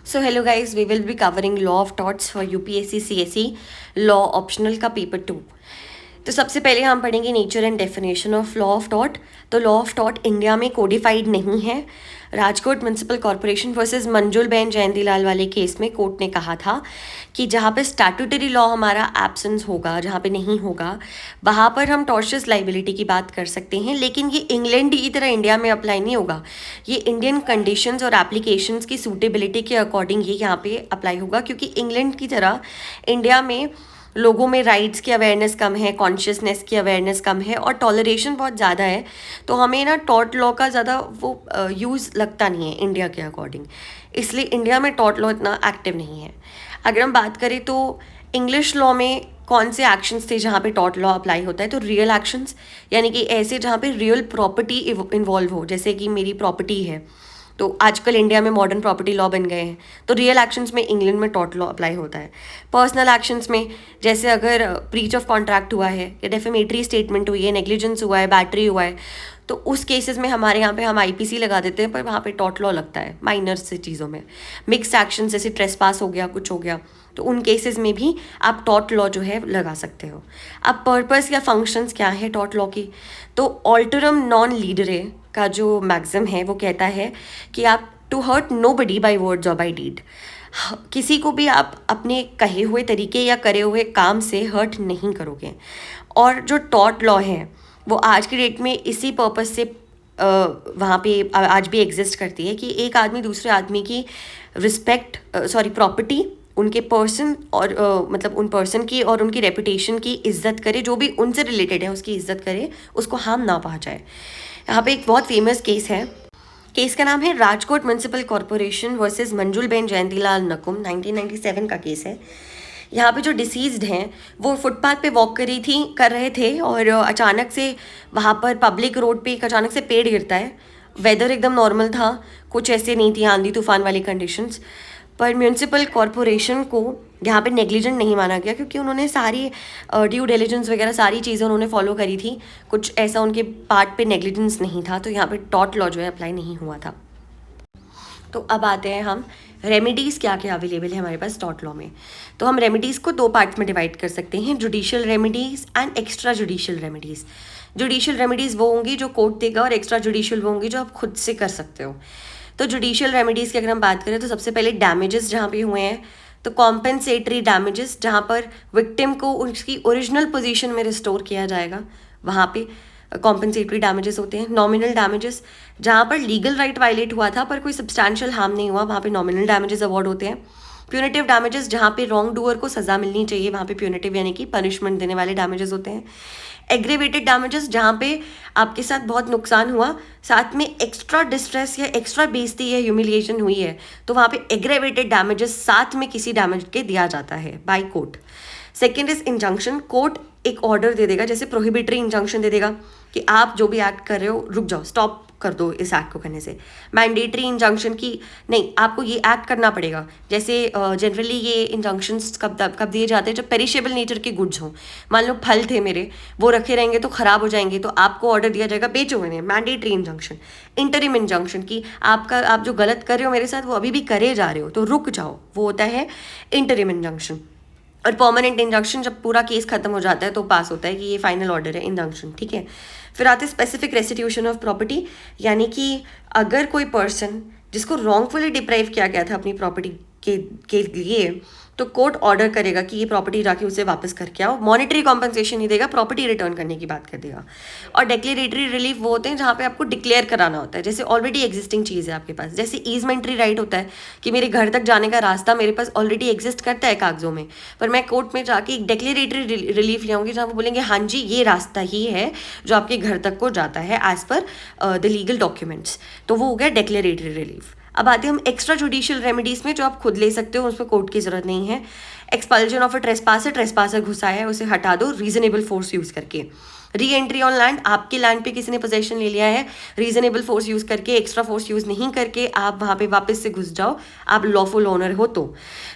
So hello guys, we will be covering law of torts for UPSC CSE law optional का paper 2। तो सबसे पहले हम पढ़ेंगे nature and definition of law of tort. तो law of tort India में codified नहीं है। Rajkot municipal corporation versus Manjulben Jayantilal वाले केस में कोर्ट ने कहा था कि जहाँ पे स्टैट्यूटरी लॉ हमारा एब्सेंस होगा, जहाँ पे नहीं होगा, वहाँ पर हम टॉर्शियस लाइबिलिटी की बात कर सकते हैं, लेकिन ये इंग्लैंड की तरह इंडिया में अप्लाई नहीं होगा। ये इंडियन कंडीशंस और एप्लीकेशंस की सूटेबिलिटी के अकॉर्डिंग ये यहाँ पे अप्लाई होगा, क्योंकि इंग्लैंड की तरह इंडिया में लोगों में राइट्स की अवेयरनेस कम है, कॉन्शियसनेस की अवेयरनेस कम है और टॉलरेशन बहुत ज़्यादा है। तो हमें ना टॉर्ट लॉ का ज़्यादा वो यूज़ लगता नहीं है इंडिया के अकॉर्डिंग, इसलिए इंडिया में टॉर्ट लॉ इतना एक्टिव नहीं है। अगर हम बात करें तो इंग्लिश लॉ में कौन से एक्शंस थे जहाँ पे टॉर्ट लॉ अप्लाई होता है, तो रियल एक्शंस, यानी कि ऐसे जहाँ पे रियल प्रॉपर्टी इन्वॉल्व हो, जैसे कि मेरी प्रॉपर्टी है। तो आजकल इंडिया में मॉडर्न प्रॉपर्टी लॉ बन गए हैं, तो रियल एक्शंस में इंग्लैंड में टॉर्ट लॉ अप्लाई होता है। पर्सनल एक्शंस में जैसे अगर ब्रीच ऑफ कॉन्ट्रैक्ट हुआ है या डेफेमेटरी स्टेटमेंट हुई है, नेग्लिजेंस हुआ है, बैटरी हुआ है, तो उस केसेस में हमारे यहाँ पे हम आईपीसी लगा देते हैं, पर वहाँ पे टॉर्ट लॉ लगता है माइनर से चीज़ों में। मिक्स एक्शन जैसे ट्रेसपास हो गया, कुछ हो गया, तो उन केसेस में भी आप टॉर्ट लॉ जो है लगा सकते हो। अब पर्पस या फंक्शंस क्या है टॉर्ट लॉ की, तो ऑल्टरम नॉन लीडरे का जो मैक्सिम है वो कहता है कि आप to hurt nobody by words और बाई डीड, किसी को भी आप अपने कहे हुए तरीके या करे हुए काम से हर्ट नहीं करोगे। और जो टॉर्ट लॉ है वो आज की डेट में इसी पर्पस से वहाँ पे आज भी एग्जिस्ट करती है कि एक आदमी दूसरे आदमी की रिस्पेक्ट, प्रॉपर्टी, उनके पर्सन और मतलब उन पर्सन की और उनकी रेपुटेशन की इज्जत करे, जो भी उनसे रिलेटेड है उसकी इज्जत करे, उसको हार्म ना पहुँचाए। यहाँ पे एक बहुत फेमस केस है, केस का नाम है Rajkot municipal corporation versus Manjulben Jayantilal Nakum, 1997 का केस है। यहाँ पे जो डिसीज्ड हैं वो फुटपाथ पे वॉक कर रहे थे और अचानक से वहाँ पर पब्लिक रोड पे एक अचानक से पेड़ गिरता है। वेदर एकदम नॉर्मल था, कुछ ऐसे नहीं थी आंधी तूफान वाली कंडीशंस, पर म्यूनसिपल कॉरपोरेशन को यहाँ पे नेग्लिजेंट नहीं माना गया, क्योंकि उन्होंने सारी ड्यू डिलिजेंस वगैरह सारी चीज़ें उन्होंने फॉलो करी थी, कुछ ऐसा उनके पार्ट पे नेग्लिजेंस नहीं था, तो यहाँ पे टॉर्ट लॉ जो है अप्लाई नहीं हुआ था। तो अब आते हैं हम रेमेडीज़ क्या क्या अवेलेबल है हमारे पास टॉर्ट लॉ में। तो हम रेमेडीज़ को दो पार्ट्स में डिवाइड कर सकते हैं, judicial remedies and extra judicial remedies. Judicial remedies वो होंगी जो कोर्ट देगा और एक्स्ट्रा जुडिशियल वो होंगी जो आप खुद से कर सकते हो। तो जुडिशियल रेमेडीज़ की अगर हम बात करें तो सबसे पहले डैमेजेस जहाँ पे हुए हैं, तो कॉम्पेंसेटरी डैमेजेस, जहाँ पर विक्टिम को उसकी ओरिजिनल पोजीशन में रिस्टोर किया जाएगा, वहाँ पे कॉम्पेंसेटरी डैमेजेस होते हैं। नॉमिनल डैमेजेस, जहाँ पर लीगल राइट वायलेट हुआ था पर कोई सब्सटैंशियल हार्म नहीं हुआ, वहाँ पे नॉमिनल डैमेजेस अवॉर्ड होते हैं। प्यूनिटिव डैमेजेस, जहाँ पे रॉन्ग डूअर को सज़ा मिलनी चाहिए, वहाँ पे प्यूनिटिव यानी कि पनिशमेंट देने वाले डैमेजेस होते हैं। एग्रेवेटेड डैमेजेस, जहाँ पे आपके साथ बहुत नुकसान हुआ, साथ में एक्स्ट्रा डिस्ट्रेस या एक्स्ट्रा बेइज्जती या ह्यूमिलिएशन हुई है, तो वहाँ पे एग्रेवेटेड डैमेजेस साथ में किसी डैमेज के दिया जाता है by court. Second is injunction, court एक ऑर्डर दे देगा, जैसे प्रोहिबिटरी इंजंक्शन दे देगा कि आप जो भी एक्ट कर रहे हो रुक जाओ, स्टॉप कर दो इस एक्ट को करने से। मैंडेटरी इंजंक्शन की नहीं, आपको ये एक्ट करना पड़ेगा, जैसे जनरली ये इंजंक्शंस कब दिए जाते हैं, जब पेरिशेबल नेचर के गुड्स हों। मान लो फल थे मेरे, वो रखे रहेंगे तो ख़राब हो जाएंगे, तो आपको ऑर्डर दिया जाएगा बेचो इन्हें, मैंडेटरी इंजंक्शन। इंटरिम इंजंक्शन की आप जो गलत कर रहे हो मेरे साथ वो अभी भी करे जा रहे हो तो रुक जाओ, वो होता है इंटरिम इंजंक्शन। और परमानेंट इंजंक्शन, जब पूरा केस खत्म हो जाता है तो पास होता है कि ये फाइनल ऑर्डर है इंजंक्शन, ठीक है। फिर आते हैं स्पेसिफिक रेस्टिट्यूशन ऑफ प्रॉपर्टी, यानी कि अगर कोई पर्सन जिसको रॉन्गफुली डिप्राइव किया गया था अपनी प्रॉपर्टी के लिए, तो कोर्ट ऑर्डर करेगा कि ये प्रॉपर्टी जाके उसे वापस करके आओ। मॉनेटरी कॉम्पनसेशन नहीं देगा, प्रॉपर्टी रिटर्न करने की बात कर देगा। और डिक्लेरेटरी रिलीफ वो होते हैं जहाँ पे आपको डिक्लेयर कराना होता है, जैसे ऑलरेडी एग्जिस्टिंग चीज़ है आपके पास, जैसे ईजमेंट्री राइट होता है कि मेरे घर तक जाने का रास्ता मेरे पास ऑलरेडी एग्जिस्ट करता है कागजों में, पर मैं कोर्ट में जाके एक डिक्लेरेटरी रिलीफ ले आऊँगी जहाँ वो बोलेंगे हाँ जी ये रास्ता ही है जो आपके घर तक को जाता है as per the legal documents, तो वो हो गया डिक्लेरेटरी रिलीफ। अब आते हैं हम एक्स्ट्रा जुडिशियल रेमेडीज़ में, जो आप खुद ले सकते हो, उसमें कोर्ट की ज़रूरत नहीं है। एक्सपल्जन ऑफ अ ट्रेसपासर घुसाया है उसे हटा दो रीजनेबल फोर्स यूज़ करके। री एंट्री ऑन लैंड, आपके लैंड पे किसी ने पोजेशन ले लिया है, रीजनेबल फोर्स यूज़ करके, एक्स्ट्रा फोर्स यूज़ नहीं करके आप वहाँ पे वापस से घुस जाओ, आप लॉफुल ओनर हो तो।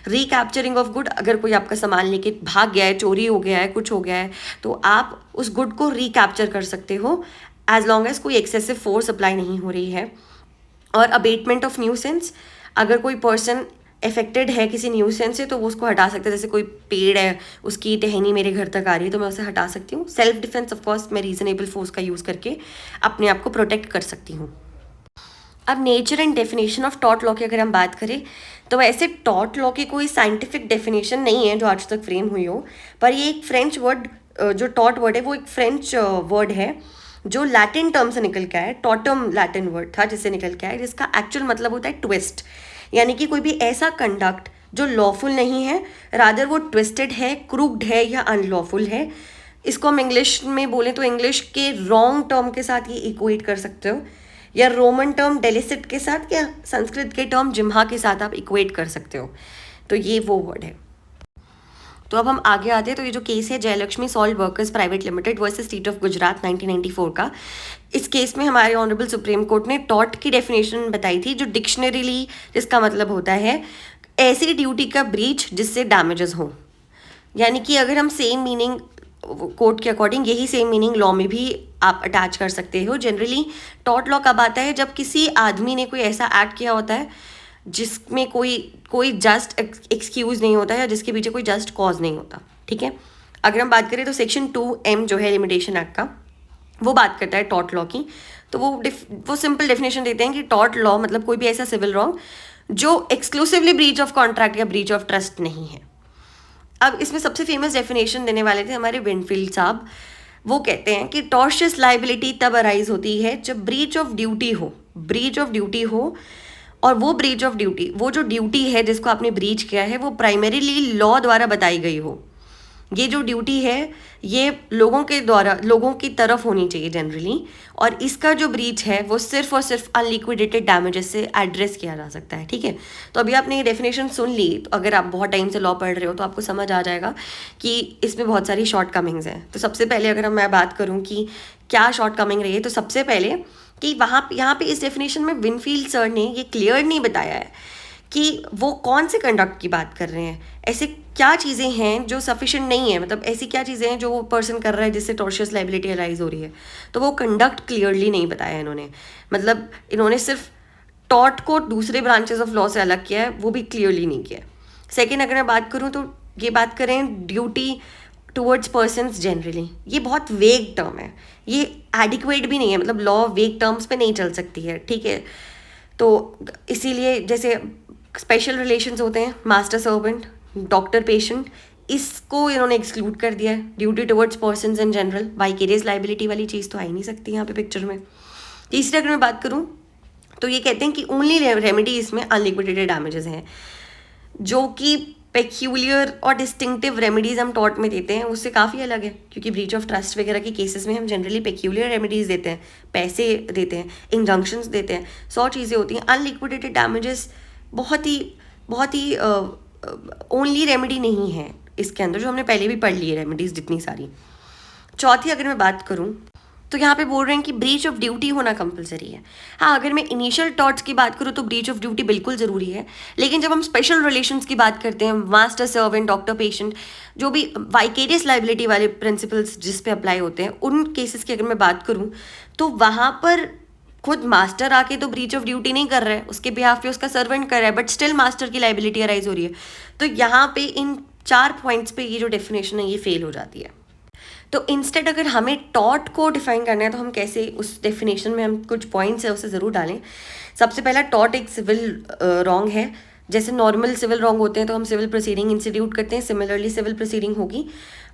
रिकैप्चरिंग ऑफ गुड, अगर कोई आपका सामान लेके भाग गया है, चोरी हो गया है, कुछ हो गया है, तो आप उस गुड को रिकैप्चर कर सकते हो एज लॉन्ग एज कोई एक्सेसिव फोर्स अप्लाई नहीं हो रही है। और अबेटमेंट ऑफ न्यूसेंस, अगर कोई पर्सन अफेक्टेड है किसी न्यूसेंस से तो वो उसको हटा सकते हैं। जैसे कोई पेड़ है, उसकी टहनी मेरे घर तक आ रही है तो मैं उसे हटा सकती हूँ। सेल्फ डिफेंस ऑफ कोर्स मैं रीजनेबल फोर्स का यूज़ करके अपने आप को प्रोटेक्ट कर सकती हूँ। अब nature and definition of taught law की अगर हम बात करें तो वैसे टॉट लॉ की कोई साइंटिफिक डेफिनेशन नहीं है जो आज तक फ्रेम हुई हो, पर ये एक फ्रेंच वर्ड, जो टॉट वर्ड है वो एक फ्रेंच वर्ड है जो लैटिन टर्म से निकल के आया है। टॉटम लैटिन वर्ड था जिससे निकल के आया है, जिसका एक्चुअल मतलब होता है ट्विस्ट, यानी कि कोई भी ऐसा कंडक्ट जो लॉफुल नहीं है, रादर वो ट्विस्टेड है, क्रूक्ड है या अनलॉफुल है। इसको हम इंग्लिश में बोलें तो इंग्लिश के रॉन्ग टर्म के साथ ये इक्वेट कर सकते हो, या रोमन टर्म डेलिसिट के साथ, या संस्कृत के टर्म जिम्हा के साथ आप इक्वेट कर सकते हो। तो ये वो वर्ड है। तो अब हम आगे आते हैं। तो ये जो केस है Jayalakshmi salt workers private limited versus state of Gujarat 1994 का, इस केस में हमारे ऑनरेबल सुप्रीम कोर्ट ने टॉट की डेफिनेशन बताई थी जो डिक्शनरीली जिसका मतलब होता है ऐसी ड्यूटी का ब्रीच जिससे डैमेजेस हो। यानी कि अगर हम सेम मीनिंग कोर्ट के अकॉर्डिंग यही सेम मीनिंग लॉ में भी आप अटैच कर सकते हो। जनरली टॉट लॉ कब आता है, जब किसी आदमी ने कोई ऐसा एक्ट किया होता है जिसमें कोई जस्ट एक्सक्यूज़ नहीं होता है या जिसके पीछे कोई जस्ट कॉज नहीं होता। ठीक है, अगर हम बात करें तो सेक्शन 2M जो है लिमिटेशन एक्ट का, वो बात करता है टॉट लॉ की। तो वो सिंपल डेफिनेशन देते हैं कि टॉट लॉ मतलब कोई भी ऐसा सिविल रॉन्ग जो एक्सक्लूसिवली ब्रीच ऑफ कॉन्ट्रैक्ट या ब्रीच ऑफ ट्रस्ट नहीं है। अब इसमें सबसे फेमस डेफिनेशन देने वाले थे हमारे विंडफील्ड साहब। वो कहते हैं कि टॉर्शियस लाइबिलिटी तब अराइज होती है जब ब्रीच ऑफ ड्यूटी हो, और वो ब्रीच ऑफ ड्यूटी, वो जो ड्यूटी है जिसको आपने ब्रीच किया है वो प्राइमरीली लॉ द्वारा बताई गई हो। ये जो ड्यूटी है ये लोगों की तरफ होनी चाहिए जनरली, और इसका जो ब्रीच है वो सिर्फ और सिर्फ अनलिक्विडेटेड डैमेजेस से एड्रेस किया जा सकता है। ठीक है, तो अभी आपने ये डेफिनेशन सुन ली, तो अगर आप बहुत टाइम से लॉ पढ़ रहे हो तो आपको समझ आ जाएगा कि इसमें बहुत सारी शॉर्ट कमिंग्स हैं। तो सबसे पहले अगर मैं बात करूँ कि क्या शॉर्ट कमिंग रही है, तो सबसे पहले कि यहाँ पे इस डेफिनेशन में विनफील्ड सर ने ये क्लियर नहीं बताया है कि वो कौन से कंडक्ट की बात कर रहे हैं। ऐसे क्या चीज़ें हैं जो सफिशिएंट नहीं है, मतलब ऐसी क्या चीज़ें हैं जो वो पर्सन कर रहा है जिससे टॉर्शियस लाइबिलिटी अराइज हो रही है। तो वो कंडक्ट क्लियरली नहीं बताया इन्होंने, मतलब इन्होंने सिर्फ टॉट को दूसरे ब्रांचेस ऑफ लॉ से अलग किया है, वो भी क्लियरली नहीं किया है। सेकेंड अगर मैं बात करूँ तो ये बात करें ड्यूटी टूवर्ड्स पर्सन्स जनरली, ये बहुत वेग टर्म है, ये एडिक्वेट भी नहीं है, मतलब लॉ वेग टर्म्स पे नहीं चल सकती है। ठीक है, तो इसीलिए जैसे स्पेशल रिलेशंस होते हैं, मास्टर सर्वेंट, डॉक्टर पेशेंट, इसको इन्होंने एक्सक्लूड कर दिया है। Duty towards persons in general, vicarious liability वाली चीज़ तो आ ही नहीं सकती यहाँ पे पिक्चर में। तीसरी अगर मैं बात करूँ तो ये कहते हैं कि ओनली रेमेडी इसमें अनलिक्विडेटेड डैमेजेस हैं, जो कि पेक्यूलियर और डिस्टिंक्टिव रेमेडीज़ हम टॉट में देते हैं उससे काफ़ी अलग है, क्योंकि ब्रीच ऑफ ट्रस्ट वगैरह के केसेस में हम जनरली पेक्यूलियर रेमेडीज़ देते हैं, पैसे देते हैं, इंजंक्शंस देते हैं, 100 चीज़ें होती हैं। अनलिक्विडेटेड डैमेजेस बहुत ही ओनली रेमेडी नहीं है इसके अंदर, जो हमने पहले भी पढ़ ली है रेमेडीज़ जितनी सारी। चौथी अगर मैं बात करूँ तो यहाँ पे बोल रहे हैं कि ब्रीच ऑफ ड्यूटी होना कंपलसरी है। हाँ, अगर मैं इनिशियल टॉट्स की बात करूँ तो ब्रीच ऑफ ड्यूटी बिल्कुल ज़रूरी है, लेकिन जब हम स्पेशल रिलेशंस की बात करते हैं, मास्टर सर्वेंट, डॉक्टर पेशेंट, जो भी वाइकेरियस लाइबिलिटी वाले प्रिंसिपल्स जिस पे अप्लाई होते हैं, उन केसेस की अगर मैं बात करूँ तो वहाँ पर खुद मास्टर आके तो ब्रीच ऑफ ड्यूटी नहीं कर रहा है, उसके बिहाफ पे उसका सर्वेंट कर रहा है, बट स्टिल मास्टर की लाइबिलिटी अराइज हो रही है। तो यहाँ पे इन 4 पॉइंट्स पे ये जो डेफिनेशन है ये फेल हो जाती है। तो इंस्टेड अगर हमें टॉट को डिफाइन करना है तो हम कैसे उस डेफिनेशन में हम कुछ पॉइंट्स है उसे ज़रूर डालें। सबसे पहला, टॉट एक सिविल रॉन्ग है। जैसे नॉर्मल सिविल रॉन्ग होते हैं तो हम सिविल प्रोसीडिंग इंस्टीट्यूट करते हैं, सिमिलरली सिविल प्रोसीडिंग होगी,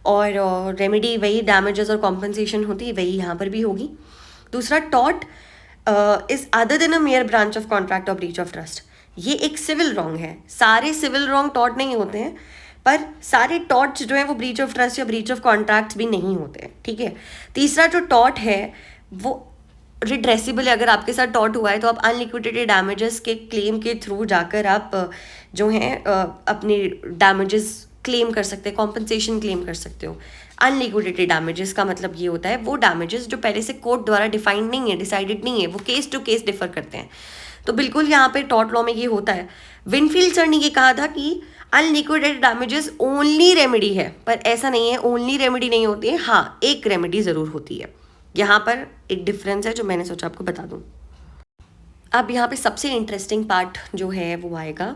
और रेमेडी वही डैमेजेस और कॉम्पनसेशन होती है, वही यहाँ पर भी होगी। दूसरा, taught is other than a mayor branch of contract और ब्रीच ऑफ ट्रस्ट। ये एक सिविल रॉन्ग है, सारे सिविल रॉन्ग टॉट नहीं होते हैं, पर सारे टॉट्स जो है वो ब्रीच ऑफ ट्रस्ट या ब्रीच ऑफ कॉन्ट्रैक्ट्स भी नहीं होते हैं। ठीक है, तीसरा जो टॉट है वो रिड्रेसिबल है। अगर आपके साथ टॉट हुआ है तो आप अनलिक्विडेटेड डैमेजेस के क्लेम के थ्रू जाकर आप जो हैं अपने डैमेजेस क्लेम कर सकते हैं, कॉम्पनसेशन क्लेम कर सकते हो। अनलिक्विडेटेड डैमेजेस का मतलब ये होता है वो डैमेजेस जो पहले से कोर्ट द्वारा डिफाइंड नहीं है, डिसाइडेड नहीं है, वो केस टू केस डिफर करते हैं। तो बिल्कुल यहाँ पे टॉट लॉ में ये होता है। विनफील्ड सर ने ये कहा था कि अनलिक्विडेटेड डैमेजेस ओनली रेमेडी है, पर ऐसा नहीं है, ओनली रेमेडी नहीं होती है। हाँ, एक रेमेडी ज़रूर होती है। यहाँ पर एक डिफरेंस है जो मैंने सोचा आपको बता दूँ। अब यहाँ पे सबसे इंटरेस्टिंग पार्ट जो है वो आएगा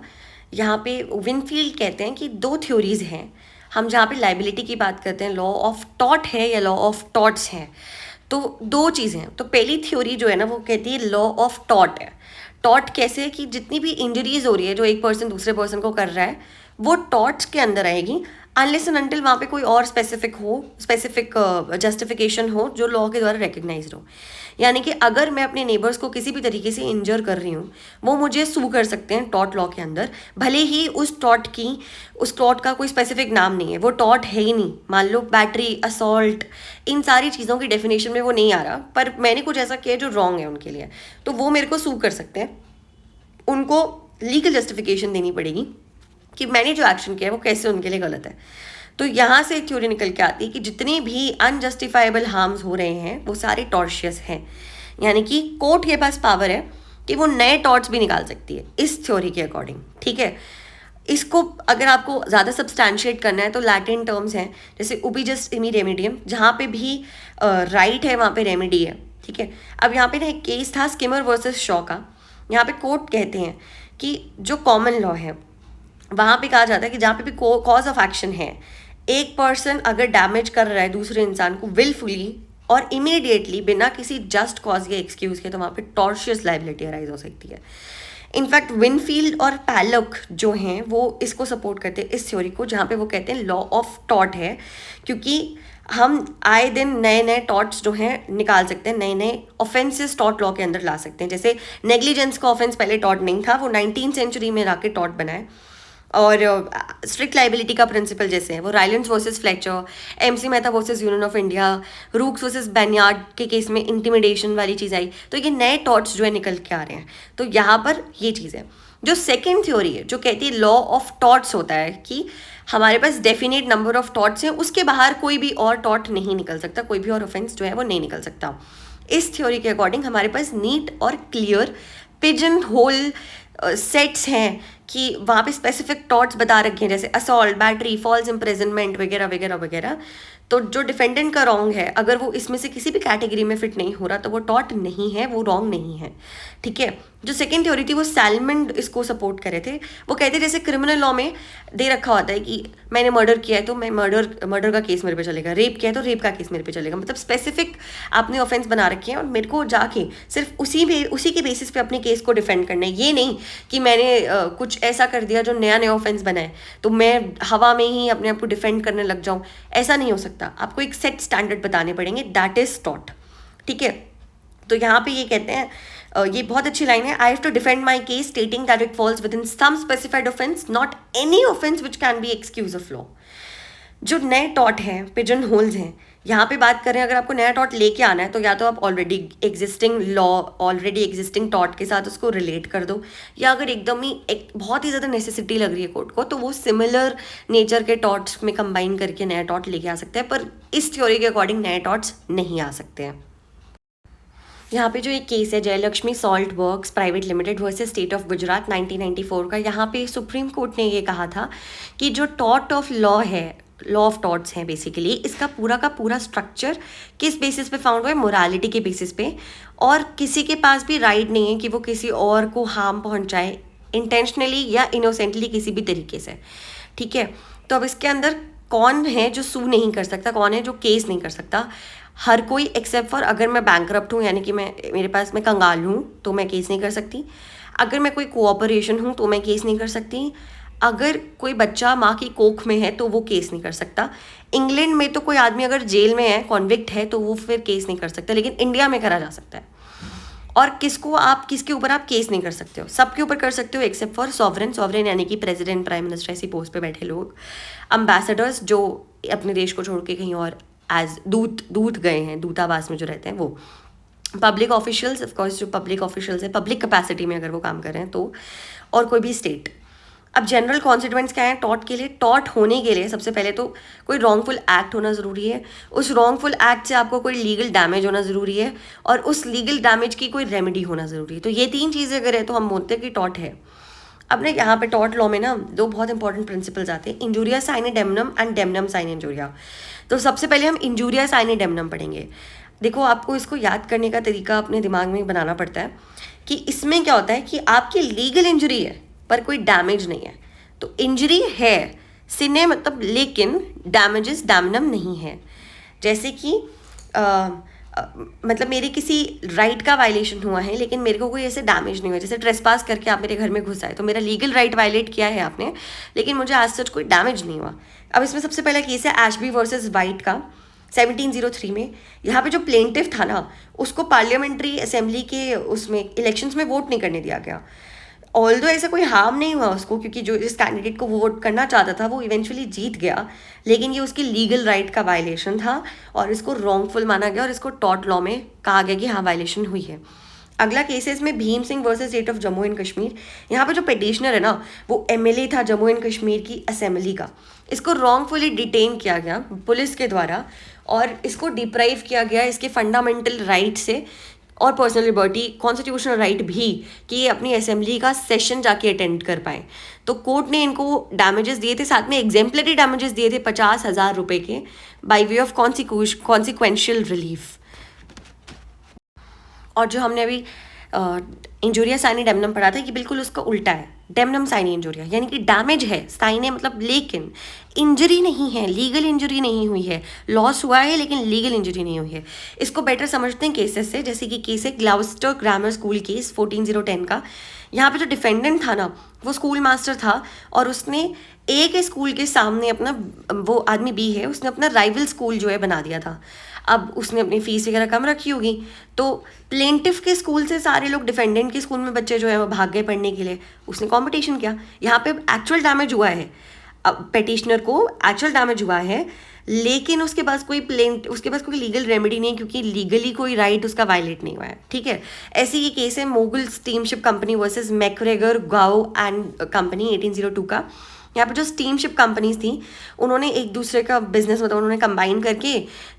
यहाँ पे विनफील्ड कहते हैं कि दो थ्योरीज हैं। हम जहाँ पे लाइबिलिटी की बात करते हैं, लॉ ऑफ टॉट है या लॉ ऑफ टॉट्स है, तो दो चीज़ें हैं। तो पहली थ्योरी जो है ना वो कहती है लॉ ऑफ टॉट है। टॉट कैसे है कि जितनी भी इंजरीज हो रही है जो एक पर्सन दूसरे पर्सन को कर रहा है, वो टॉट्स के अंदर आएगी, अनलेस एंड अनटिल वहाँ पे कोई और स्पेसिफिक जस्टिफिकेशन हो जो लॉ के द्वारा रिकग्नाइज्ड हो। यानी कि अगर मैं अपने नेबर्स को किसी भी तरीके से इंजर कर रही हूँ, वो मुझे सू कर सकते हैं टॉट लॉ के अंदर, भले ही उस टॉट का कोई स्पेसिफिक नाम नहीं है, वो टॉट है ही नहीं। मान लो बैटरी, असॉल्ट, इन सारी चीज़ों की डेफिनेशन में वो नहीं आ रहा, पर मैंने कुछ ऐसा किया जो रॉन्ग है उनके लिए, तो वो मेरे को सू कर सकते हैं। उनको लीगल जस्टिफिकेशन देनी पड़ेगी कि मैंने जो एक्शन किया है वो कैसे उनके लिए गलत है। तो यहाँ से एक थ्योरी निकल के आती है कि जितने भी अनजस्टिफाइबल हार्म्स हो रहे हैं वो सारे टॉर्शियस हैं। यानी कि कोर्ट के पास पावर है कि वो नए टॉर्ट्स भी निकाल सकती है इस थ्योरी के अकॉर्डिंग, ठीक है। इसको अगर आपको ज़्यादा सब्सटैंशिएट करना है तो लैटिन टर्म्स हैं, जैसे उबी जस्ट इमी रेमिडियम, जहाँ पे भी राइट है वहाँ पे रेमेडी है, ठीक है। अब यहाँ पे ना एक केस था स्किमर वर्सेस शॉ का। यहाँ पे कोर्ट कहते हैं कि जो कॉमन लॉ है वहाँ पे कहा जाता है कि जहाँ पे भी कॉज ऑफ एक्शन है, एक पर्सन अगर डैमेज कर रहा है दूसरे इंसान को विलफुली और इमीडिएटली बिना किसी जस्ट कॉज या एक्सक्यूज के, तो वहाँ पे टॉर्शियस लाइबिलिटी अराइज हो सकती है। इनफैक्ट विनफील्ड और पैलक जो हैं वो इसको सपोर्ट करते हैं इस थ्योरी को, जहाँ पे वो कहते हैं लॉ ऑफ टॉट है, क्योंकि हम आए दिन नए नए टॉट्स जो हैं निकाल सकते हैं, नए नए ऑफेंसेस टॉट लॉ के अंदर ला सकते हैं। जैसे नेग्लिजेंस का ऑफेंस पहले टॉट नहीं था, वो 19th सेंचुरी में लाके टॉट बनाए। और स्ट्रिक्ट लाइबिलिटी का प्रिंसिपल जैसे है वो Rylands versus Fletcher, MC Mehta versus Union of India, Rookes versus Barnard के केस में इंटिमिडेशन वाली चीज़ आई। तो ये नए टॉट्स जो है निकल के आ रहे हैं। तो यहाँ पर ये चीज़ है। जो सेकेंड थ्योरी है जो कहती है लॉ ऑफ टॉट्स होता है कि हमारे पास डेफिनेट नंबर ऑफ टॉट्स हैं, उसके बाहर कोई भी और टॉट नहीं निकल सकता, कोई भी और ऑफेंस जो है वो नहीं निकल सकता। इस थ्योरी के अकॉर्डिंग हमारे पास नीट और क्लियर पिजन होल सेट्स हैं कि वहाँ पे स्पेसिफिक टॉट्स बता रखे हैं, जैसे असॉल्ट, बैटरी, फॉल्स इम्प्रिजनमेंट वगैरह वगैरह वगैरह। तो जो डिफेंडेंट का रॉन्ग है, अगर वो इसमें से किसी भी कैटेगरी में फिट नहीं हो रहा तो वो टॉट नहीं है, वो रॉन्ग नहीं है, ठीक है। जो सेकेंड थ्योरी थी वो सैलमंड इसको सपोर्ट करे थे। वो कहते जैसे क्रिमिनल लॉ में दे रखा होता है कि मैंने मर्डर किया है तो मैं मर्डर का केस मेरे पे चलेगा, रेप किया है तो रेप का केस मेरे पे चलेगा। मतलब स्पेसिफिक आपने ऑफेंस बना रखे हैं और मेरे को जाके सिर्फ उसी के बेसिस पे अपने केस को डिफेंड करना है। ये नहीं कि मैंने कुछ ऐसा कर दिया जो नया नया ऑफेंस बना है तो मैं हवा में ही अपने आप को डिफेंड करने लग जाऊँ, ऐसा नहीं हो सकता। आपको एक सेट स्टैंडर्ड बताने पड़ेंगे, दैट इज टॉट, ठीक है। तो यहाँ पे ये कहते हैं, ये बहुत अच्छी लाइन है, I have to defend my case stating that it falls within some specified offence, not any offence which can be excuse of law. जो नए टॉट हैं, पिजन होल्स हैं, यहाँ पे बात करें अगर आपको नया टॉट लेके आना है तो या तो आप ऑलरेडी एग्जिस्टिंग टॉट के साथ उसको रिलेट कर दो, या अगर एकदम ही बहुत ही ज़्यादा नेसेसिटी लग रही है कोर्ट को तो वो सिमिलर नेचर के टॉट्स में कंबाइन करके नया टॉट लेके आ सकते हैं। पर इस थ्योरी के अकॉर्डिंग नए टॉट्स नहीं आ सकते हैं। यहाँ पे जो एक केस है Jayalakshmi salt works private limited versus state of Gujarat 1994 का, यहाँ पे सुप्रीम कोर्ट ने ये कहा था कि जो टॉट ऑफ लॉ है, लॉ ऑफ टॉट्स हैं बेसिकली, इसका पूरा का पूरा स्ट्रक्चर किस बेसिस पे फाउंड हुआ है, मोरालिटी के बेसिस पे। और किसी के पास भी राइट नहीं है कि वो किसी और को हार्म पहुंचाए इंटेंशनली या इनोसेंटली किसी भी तरीके से, ठीक है। तो अब इसके अंदर कौन है जो सू नहीं कर सकता, कौन है जो केस नहीं कर सकता? हर कोई एक्सेप्ट फॉर अगर मैं बैंकरप्ट हूँ, यानी कि मैं कंगाल हूँ तो मैं केस नहीं कर सकती। अगर मैं कोई कोऑपरेशन हूँ तो मैं केस नहीं कर सकती। अगर कोई बच्चा माँ की कोख में है तो वो केस नहीं कर सकता। इंग्लैंड में तो कोई आदमी अगर जेल में है, कॉन्विक्ट है, तो वो फिर केस नहीं कर सकता, लेकिन इंडिया में करा जा सकता है। और किसके ऊपर आप केस नहीं कर सकते हो? सबके ऊपर कर सकते हो एक्सेप्ट फॉर सॉवरेन यानी कि प्रेसिडेंट, प्राइम मिनिस्टर, ऐसी पोस्ट पे बैठे लोग, अम्बेसडर्स जो अपने देश को छोड़ के कहीं और एज दूत गए हैं, दूतावास में जो रहते हैं वो, पब्लिक ऑफिशियल्स, ऑफकोर्स जो पब्लिक ऑफिशियल्स हैं पब्लिक कैपेसिटी में अगर वो काम कर रहे हैं तो, और कोई भी स्टेट। अब जनरल कॉन्सिक्वेंस क्या है टॉट के लिए? टॉट होने के लिए सबसे पहले तो कोई रॉन्गफुल एक्ट होना ज़रूरी है, उस रॉन्गफुल एक्ट से आपको कोई लीगल डैमेज होना ज़रूरी है, और उस लीगल डैमेज की कोई रेमेडी होना ज़रूरी है। तो ये तीन चीज़ें अगर है तो हम बोलते हैं कि टॉट है। अब ना यहाँ पे टॉट लॉ में ना दो बहुत इंपॉर्टेंट प्रिंसिपल्स आते हैं, इंजूरिया साइने डेमनम एंड डेमनम साइने इंजूरिया। तो सबसे पहले हम इंजूरिया साइने डेमनम पढ़ेंगे। देखो, आपको इसको याद करने का तरीका अपने दिमाग में बनाना पड़ता है कि इसमें क्या होता है कि आपकी लीगल इंजरी है, पर कोई डैमेज नहीं है। तो इंजरी है सिने मतलब, लेकिन डैमेजेस डैमनम नहीं है। जैसे कि मतलब मेरे किसी राइट का वायलेशन हुआ है लेकिन मेरे को कोई ऐसे डैमेज नहीं हुआ। जैसे ट्रेसपास करके आप मेरे घर में घुस आए तो मेरा लीगल राइट वायलेट किया है आपने, लेकिन मुझे आज सच कोई डैमेज नहीं हुआ। अब इसमें सबसे पहला केस है एशबी वर्सेस वाइट का 1703 में। यहाँ पे जो प्लेंटिफ था ना, उसको पार्लियामेंट्री असेंबली के उसमें इलेक्शंस में वोट नहीं करने दिया गया। ऑल्दो ऐसा कोई हार्म नहीं हुआ उसको, क्योंकि जो जिस कैंडिडेट को वो वोट करना चाहता था वो इवेंचुअली जीत गया, लेकिन ये उसकी लीगल राइट का वायलेशन था और इसको रॉन्गफुल माना गया और इसको टॉर्ट लॉ में कहा गया कि हाँ वायलेशन हुई है। अगला केस है इसमें Bhim Singh versus state of Jammu and Kashmir. यहाँ पे जो पिटिशनर है ना, वो एमएलए था जम्मू एंड कश्मीर की असेंबली का। इसको रॉन्गफुली डिटेन किया गया पुलिस के द्वारा और इसको डिप्राइव किया गया इसके फंडामेंटल राइट से और पर्सनल लिबर्टी, कॉन्स्टिट्यूशनल राइट भी, कि ये अपनी असेंबली का सेशन जाके अटेंड कर पाए। तो कोर्ट ने इनको डैमेजेस दिए थे, साथ में एग्जेम्पलरी डैमेजेस दिए थे 50,000 रुपये के, by way of consequential relief. और जो हमने अभी इंजोरिया साइनी डेमनम पढ़ा था कि बिल्कुल उसका उल्टा है, डेमनम साइनी इंजोरिया, यानी कि डैमेज है साइने मतलब, लेकिन इंजरी नहीं है, लीगल इंजरी नहीं हुई है। लॉस हुआ है लेकिन लीगल इंजरी नहीं हुई है। इसको बेटर समझते हैं केसेस से, जैसे कि केस है ग्लाउस्टर ग्रामर स्कूल केस 14/010 का। यहाँ पे जो डिफेंडेंट था ना, वो स्कूल मास्टर था और उसने ए के स्कूल के सामने अपना, वो आदमी बी है, उसने अपना राइवल स्कूल जो है बना दिया था। अब उसने अपनी फीस वगैरह कम रखी होगी, तो प्लेंटिफ के स्कूल से सारे लोग डिफेंडेंट के स्कूल में बच्चे जो है वो भाग गए पढ़ने के लिए। उसने कंपटीशन किया, यहाँ पे एक्चुअल डैमेज हुआ है, अब पेटिशनर को एक्चुअल डैमेज हुआ है, लेकिन उसके पास कोई लीगल रेमेडी नहीं है, क्योंकि लीगली कोई राइट उसका वायलेट नहीं हुआ है। ठीक है, ऐसे ही केस है Mogul steamship company versus McGregor Gow and company 1802 का। यहाँ पे जो स्टीमशिप कंपनीज थी उन्होंने एक दूसरे का बिजनेस, मतलब उन्होंने कंबाइन करके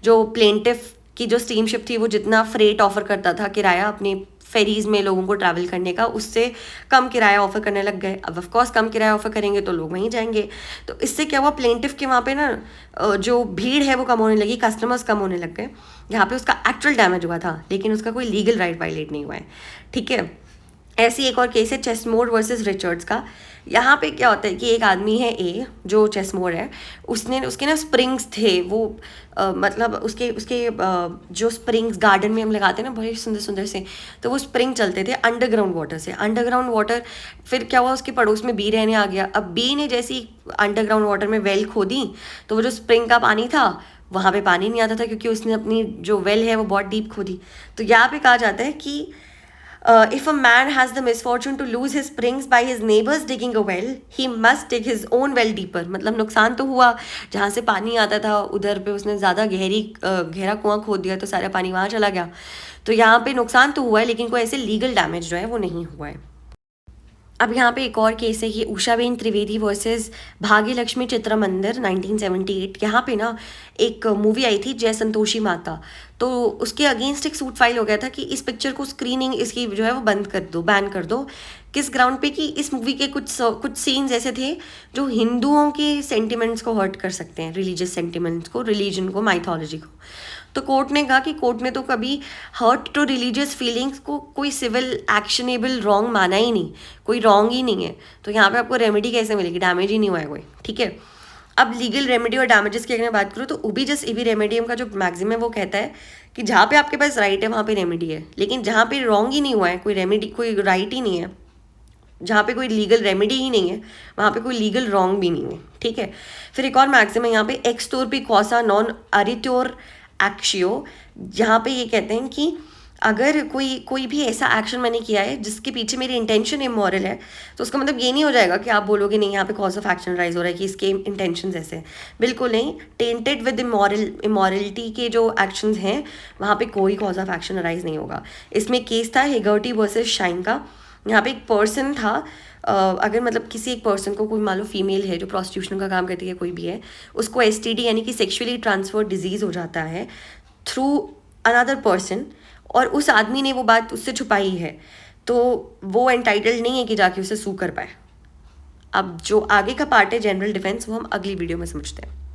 जो प्लेंटिफ की जो स्टीमशिप थी वो जितना फ्रेट ऑफर करता था किराया अपने फेरीज में लोगों को ट्रैवल करने का, उससे कम किराया ऑफर करने लग गए। अब ऑफकोर्स कम किराया ऑफर करेंगे तो लोग वहीं जाएंगे। तो इससे क्या हुआ, प्लेंटिफ के वहाँ पे ना जो भीड़ है वो कम होने लगी, कस्टमर्स कम होने लग गए। यहाँ पे उसका एक्चुअल डैमेज हुआ था लेकिन उसका कोई लीगल राइट वायलेट नहीं हुआ है। ठीक है, ऐसी एक और केस है चेसमोर वर्सेस रिचर्ड्स का। यहाँ पे क्या होता है कि एक आदमी है ए, जो चेसमोर है, उसके ना स्प्रिंग्स थे, वो मतलब उसके जो स्प्रिंग्स गार्डन में हम लगाते हैं ना बड़े सुंदर सुंदर से, तो वो स्प्रिंग चलते थे अंडरग्राउंड वाटर से। अंडरग्राउंड वाटर, फिर क्या हुआ, उसके पड़ोस में बी रहने आ गया। अब बी ने जैसी अंडरग्राउंड वाटर में वेल खोदी तो वो जो स्प्रिंग का पानी था वहाँ पे पानी नहीं आता था, क्योंकि उसने अपनी जो वेल है वो बहुत डीप खोदी। तो यहाँ पे कहा जाता है कि if a man has the misfortune to lose his springs by his neighbors digging a well, he must dig his own well deeper। मतलब नुकसान तो हुआ, जहाँ से पानी आता था उधर पे उसने ज़्यादा गहरा कुआं खोद दिया तो सारा पानी वहाँ चला गया। तो यहाँ पे नुकसान तो हुआ है लेकिन कोई ऐसे लीगल डैमेज जो है वो नहीं हुआ है। अब यहाँ पे एक और केस है कि उषाबेन त्रिवेदी वर्सेस भाग्य लक्ष्मी चित्र मंदिर 1978। यहाँ पे ना एक मूवी आई थी जय संतोषी माता, तो उसके अगेंस्ट एक सूट फाइल हो गया था कि इस पिक्चर को स्क्रीनिंग इसकी जो है वो बंद कर दो, बैन कर दो। किस ग्राउंड पे कि इस मूवी के कुछ सीन्स ऐसे थे जो हिंदुओं के सेंटिमेंट्स को हर्ट कर सकते हैं, रिलीजियस सेंटिमेंट्स को, रिलीजन को, माइथोलॉजी को। तो कोर्ट ने कहा कि कोर्ट ने तो कभी हर्ट टू रिलीजियस फीलिंग्स को कोई सिविल एक्शनेबल रॉन्ग माना ही नहीं, कोई रॉन्ग ही नहीं है। तो यहाँ पे आपको रेमेडी कैसे मिलेगी, डैमेज ही नहीं हुआ है कोई। ठीक है, अब लीगल रेमेडी और डैमेजेस की अगर मैं बात करूँ तो उबिजस इबी रेमेडियम का जो मैक्सिमम है वो कहता है कि जहाँ पे आपके पास राइट है वहाँ पे रेमेडी है, लेकिन जहाँ पे रॉन्ग ही नहीं हुआ है, कोई रेमेडी, कोई राइट ही नहीं है, जहाँ पे कोई लीगल रेमेडी ही नहीं है वहाँ पे कोई लीगल रॉन्ग भी नहीं है। ठीक है, फिर एक और मैक्सिमम है यहाँ पे एक्स तोर पी कॉसा नॉन अरिट्योर एक्शियो, जहाँ पे ये कहते हैं कि अगर कोई भी ऐसा एक्शन मैंने किया है जिसके पीछे मेरी इंटेंशन इमोरल है, तो उसका मतलब ये नहीं हो जाएगा कि आप बोलोगे नहीं यहाँ पे कॉज ऑफ एक्शन राइज हो रहा है कि इसके इंटेंशंस ऐसे हैं। बिल्कुल नहीं, टेंटेड विद इमोरलिटी के जो एक्शंस हैं वहाँ पे कोई कॉज ऑफ एक्शन राइज नहीं होगा। इसमें केस था हेगर्टी वर्सेस शाइन का। यहाँ पे एक पर्सन था, अगर मतलब किसी एक पर्सन को, कोई मान लो फीमेल है जो प्रोस्टिट्यूशन का काम करती है, कोई भी है, उसको एसटीडी यानी कि सेक्सुअली ट्रांसफर्ड डिजीज़ हो जाता है थ्रू अनदर पर्सन, और उस आदमी ने वो बात उससे छुपाई है, तो वो एंटाइटल्ड नहीं है कि जाके उसे सू कर पाए। अब जो आगे का पार्ट है जनरल डिफेंस, वो हम अगली वीडियो में समझते हैं।